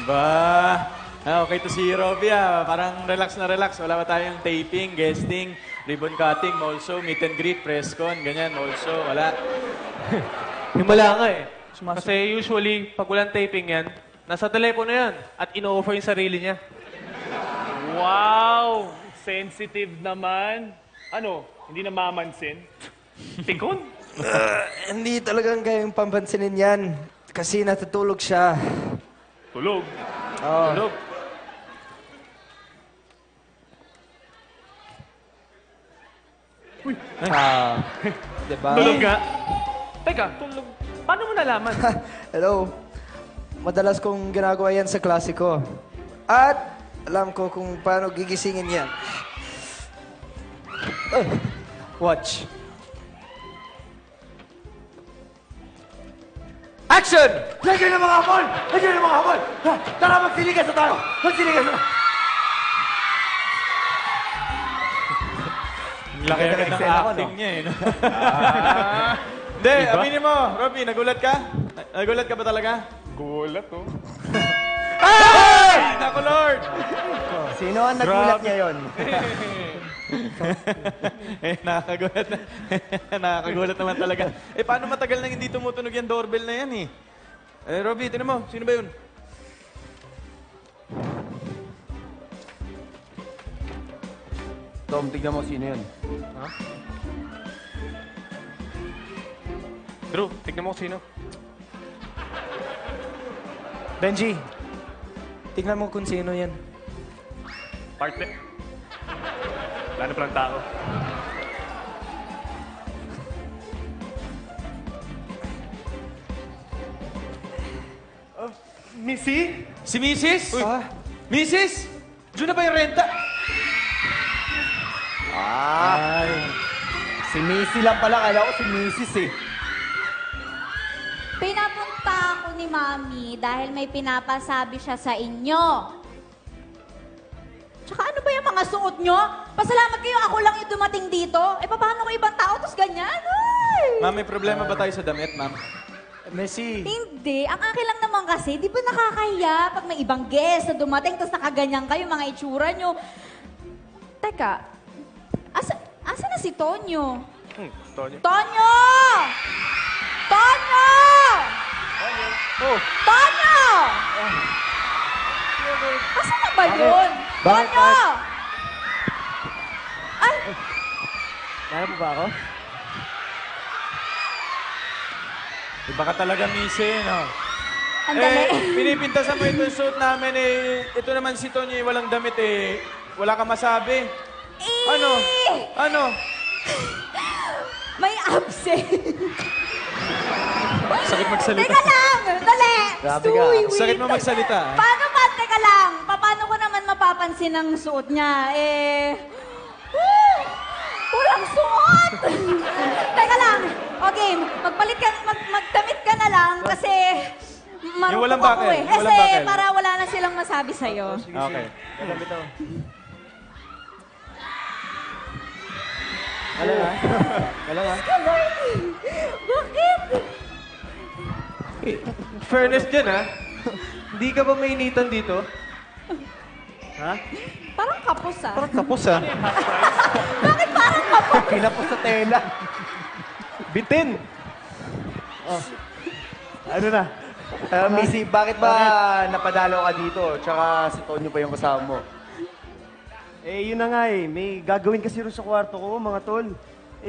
Ba, okay to si Robbie Parang relax na relax. Wala pa tayong taping, guesting, ribbon cutting, also meet and greet, press con, ganyan, also, wala. Himala nga eh. Kasi usually, pag walang taping yan, nasa telepono yan at ino-offer yung sarili niya. Wow! Sensitive naman. Ano? Hindi na mamansin? Tikon? Hindi talagang kayang pampansinin yan. Kasi natutulog siya. Tulog. Oo. Tulog. Diba? Tulog nga. Teka, tulog. Paano mo nalaman? Hello. Madalas kong ginagawa yan sa klase ko. At alam ko kung paano gigisingin yan. Watch. Action! Nandiyan ang mga hapon! Nandiyan ang mga hapon! Tara, magsiligas na tayo! Magsiligas na! Laki agad ng acting niya eh. No? Hindi, aminin mo, Robbie, nagulat ka? Nagulat ka ba talaga? Gulat, oh. Ay! Naku, Lord! Sino ang nagulat niya yon? Nakakagulat na. Nakakagulat naman talaga. Paano matagal nang hindi tumutunog yung doorbell na yan Robbie, tinan mo, sino ba yun? Tom, tignan mo sino yun. Drew, tignan mo kung sino. Benji, tingnan mo kung sino yan. Partner. Wala na palang tao. Missy? Si Mrs.? Ah. Mrs.? Diyan na ba yung renta? Si Missy lang pala. Kala ko si Mrs. eh. Pinapunta ako ni Mami dahil may pinapasabi siya sa inyo. Tsaka ano ba yung mga suot nyo? Pasalamat kayo, ako lang yung dumating dito. Paano ko ibang tao, tapos ganyan? Ay! Ma'am, may problema ba tayo sa damit, ma'am? Messi. Hindi. Ang akin lang naman kasi, di ba nakakahiya pag may ibang guest na dumating, tapos nakaganyan kayo, mga itsura nyo. Teka, asa na si Tonyo? Tonyo. Tonyo! Tonyo! Oh, Tonyo! Asa na ba yun? Tonyo! Ay! Nara mo ba ako? Iba ka talaga, Missy, no? Andali. Pinipintasan mo ito yung suit namin ito naman si Tony, walang damit wala kang masabi. Ano? Ano? May absent. Sakit magsalita. Teka lang! Dali! Grabe ka. Wait. Sakit mo magsalita. Paano ba? Teka lang. Paano ko naman mapapansin ang suot niya? Walang suot! Teka lang. Okay, magdamit ka na lang kasi Yung marupok walang ako bakil, yung Kasi walang bakil. para wala na silang masabi sa'yo. Okay. Wala nga. Bakit? fairness dyan, Hindi ka ba mainitan dito? Parang kapos Parang kapos, Bakit parang kapos? Pinapos sa tela. Bitin! Ano na? Missy, bakit ba napadalaw ka dito? Tsaka si Tonyo pa yung kasama mo. Yun na nga may gagawin kasi rin sa kwarto ko, mga tol.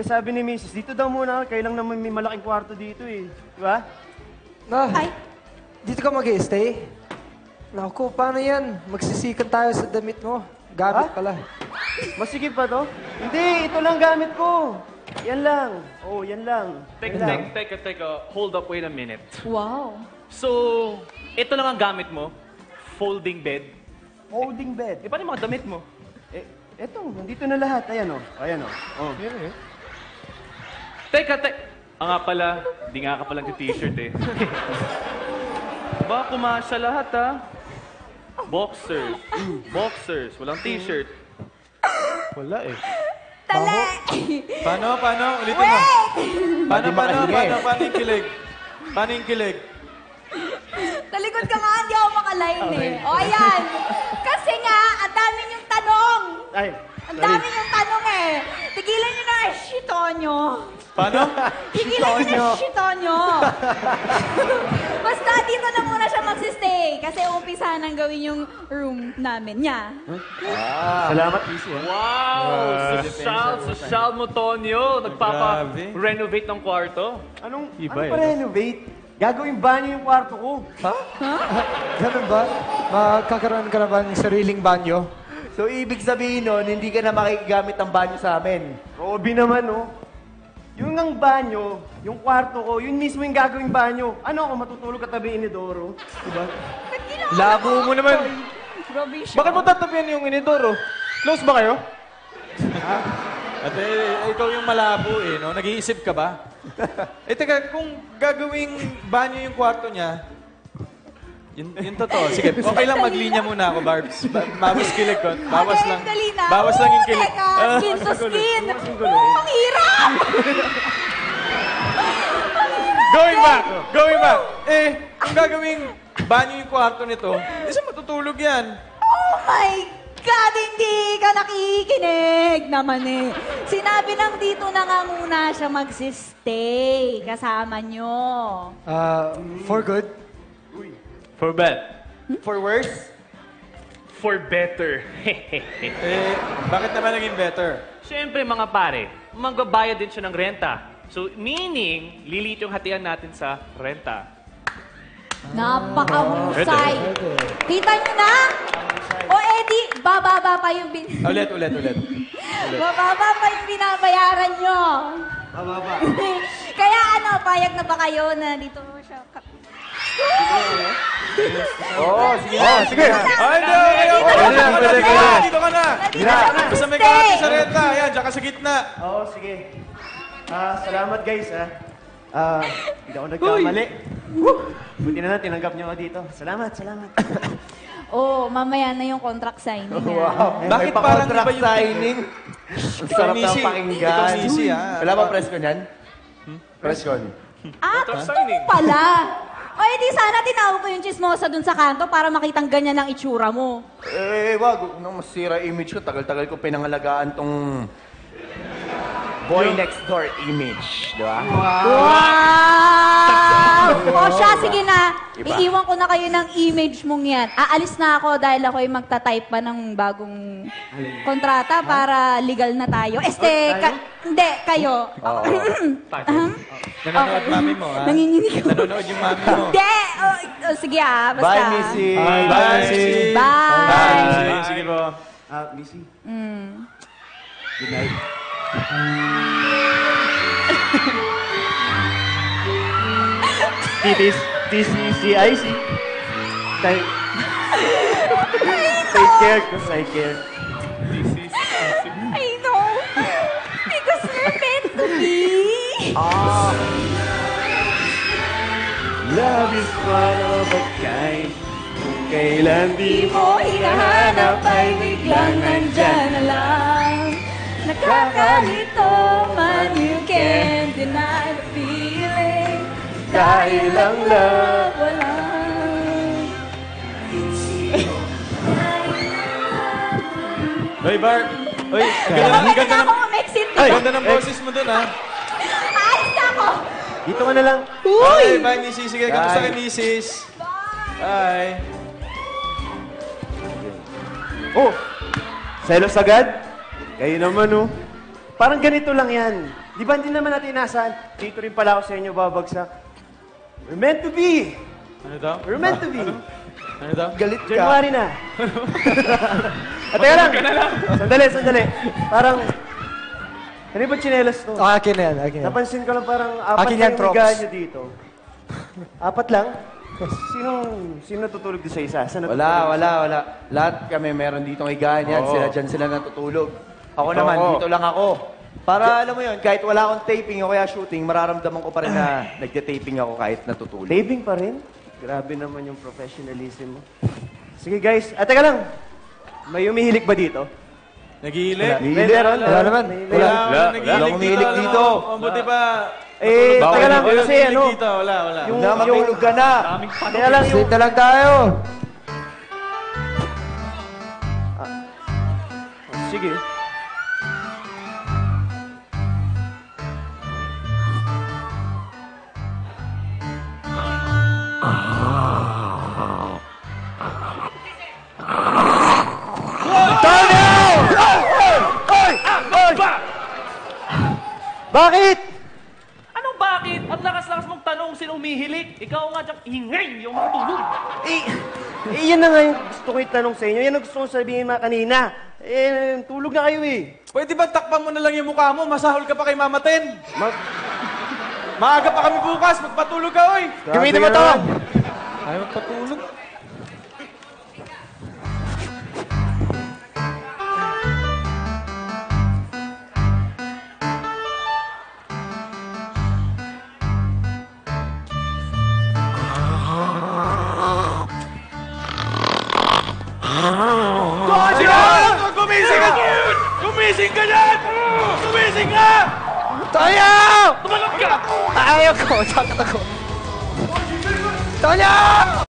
Sabi ni Mrs., dito daw muna, kailang naman may malaking kwarto dito Di ba? Ay, Dito ka mag-stay? Naku, paano yan? Magsisikan tayo sa damit mo. Gamit pala. Masigip pa to? Hindi, ito lang gamit ko. Yan lang. Yan lang. Teka. Hold up, wait a minute. wow. So, ito lang ang gamit mo? Folding bed? Holding bed. Paano yung mga damit mo? Eto, nandito na lahat. Ayan Teka. Nga pala, di nga ka palang t-shirt Baka kumasya lahat, Boxers. Boxers. Walang t-shirt. Wala Dali! Paano? Ulitin mo. Paano yung kilig? Paano yung kilig? Talikod ka nga, hindi ako makaline eh. O, ayan. Kasi nga, ang dami niyong tanong. Ay, Ang dami niyong tanong eh. Tigilan niyo na shito niyo. Paano? Tigilan niyo na shito niyo. Basta dito na muna siya magsistay. Kasi umpisa nang gawin yung room namin niya. salamat, Missy. Wow! Social mo, Tonyo. Grabe. Nagpapa-renovate ng kwarto. Anong Iba eh, pa-renovate? Gagawin banyo yung kwarto ko. Ganun ba? Magkakaroon ka na ba ng sariling banyo? So, ibig sabihin nun, hindi ka na makikigamit ng banyo sa amin. Robby naman, oh. Yung ang banyo, yung kwarto ko, yun mismo yung gagawing banyo. Ano ako, matutulog katabi ni Doro? Diba? Labo mo naman. Rubbish. Bakit mo tatapian yung inidoro? Close ba kayo? At ikaw yung malabo eh, no? Nag-iisip ka ba? Teka, kung gagawing banyo yung kwarto niya, yun totoo. Sige, okay lang maglinya muna ako, Barbs. Bawas kilig ko. Bawas lang. Dali na. Bawas lang yung kilig. Teka, skin to skin. Ang hirap! Going back! Going back! Kung gagawing banyo yung kwarto nito, isa matutulog yan. Oh my God, hindi ka nakikinig naman eh. Sinabi nang dito na nga muna siya magsistay kasama nyo. For good? For bad. For worse, For better. Bakit naman naging better? Siyempre, mga pare, magbabayad din siya ng renta. So, meaning, lilit yung hatian natin sa renta. Napakahusay. Kita nyo na? O Eddie, bababa pa yung Ulit. bababa pa yung binabayaran nyo. Bababa. Kaya ano, payag na ba kayo na dito siya? oo, sige na. Sige. Ay, pwede. Dito ka na. Basta may kahati sa renta. Ayan, dyan ka sa gitna. Oo, sige. Salamat, guys, hindi ako nagkamali. Buti na lang, tinanggap niyo ako dito. Salamat. Oh, mamaya na yung contract signing. Wow. Bakit May parang pa-contract iba yung- signing? Ang sarap ng Missy. pakinggan. Ikaw, Missy, ah. Wala ba preskon yan? Preskon. Ah, Contract ito signing. pala. O, edi sana tinawag ko yung chismosa dun sa kanto para makitang ganyan ang itsura mo. Wag nang masira image ko. Tagal-tagal ko pinangalagaan tong boy next door image. Di ba? Wow! O siya, sige na. Iba. Iiwan ko na kayo ng image mong yan. Aalis na ako dahil ako ay magta-type pa ng bagong kontrata para legal na tayo. Hindi, kayo. Nanonood mami mo, ha? Nanginginig ako. Nanonood yung mami mo. Hindi! Sige basta. Bye, Missy. Bye, Missy. Bye! Sige po. Missy. Good night. TCCIC. Take care, cause I care. I know. Because we're meant to be. Love is one of a kind. Kung kailan Di mo hinahanap ay biglang nandyan na lang. Nakakalito man, you can't deny the feeling. Dahil ang love wala. Hoy, Barb. Hoy, Pwede na ako umexit Ay, dito. ganda ng boses mo dun, ha? Aalis na ako. Dito ka na lang. Okay, bye, Missy. Sige, kamusta kay Mrs.? Bye. Oh! Selos agad? Kayo naman, oh. Parang ganito lang yan. Di ba hindi naman natin inasahan? Dito rin pala ako sa inyo babagsak. We're meant to be! Ano daw? We're meant to be! Ano daw? Galit ka. January na. At teka lang. Sandali. Parang, ano ba tsinelas to? Akin yan. Napansin ko lang parang apat Akin lang yan, yung Trops. higaan nyo dito. Apat lang? Sino natutulog doon sa isa? Saan natutulog? Wala. Lahat kami meron ditong higaan yan. Sila natutulog. Ako naman, dito lang ako. Para alam mo yun, kahit wala akong taping o kaya shooting, mararamdaman ko pa rin na nagte-taping ako kahit natutulog. Taping pa rin? Grabe naman yung professionalism mo. Sige guys, teka lang. May umihilik ba dito? Nag-iilik? Meron? Wala naman. Wala Wala nag-iilik umiilik dito. Ang buti pa, Eh, teka lang, Wala, kasi ano, Dito, wala. Yung na, matulog ka na. kaya lang yung... Sleep na lang tayo. Sige. Bakit? Anong bakit? Ang lakas-lakas mong tanong, sino umihilik? Ikaw nga dyan, ingay yung mga tulog. Yan na nga yung gusto ko itanong sa inyo. Yan ang gusto ko sabihin mga kanina. Tulog na kayo eh. Pwede ba takpan mo na lang yung mukha mo? Masahol ka pa kay Mama Ten. Maaga pa kami bukas. Magpatulog ka, oy. Gamitin mo to. Ay, magpatulog. Gumising ka! Gumising ka dyan! Gumising ka! Toyo! Tumalog ka! Ayaw ko. Sakit ako. Toyo!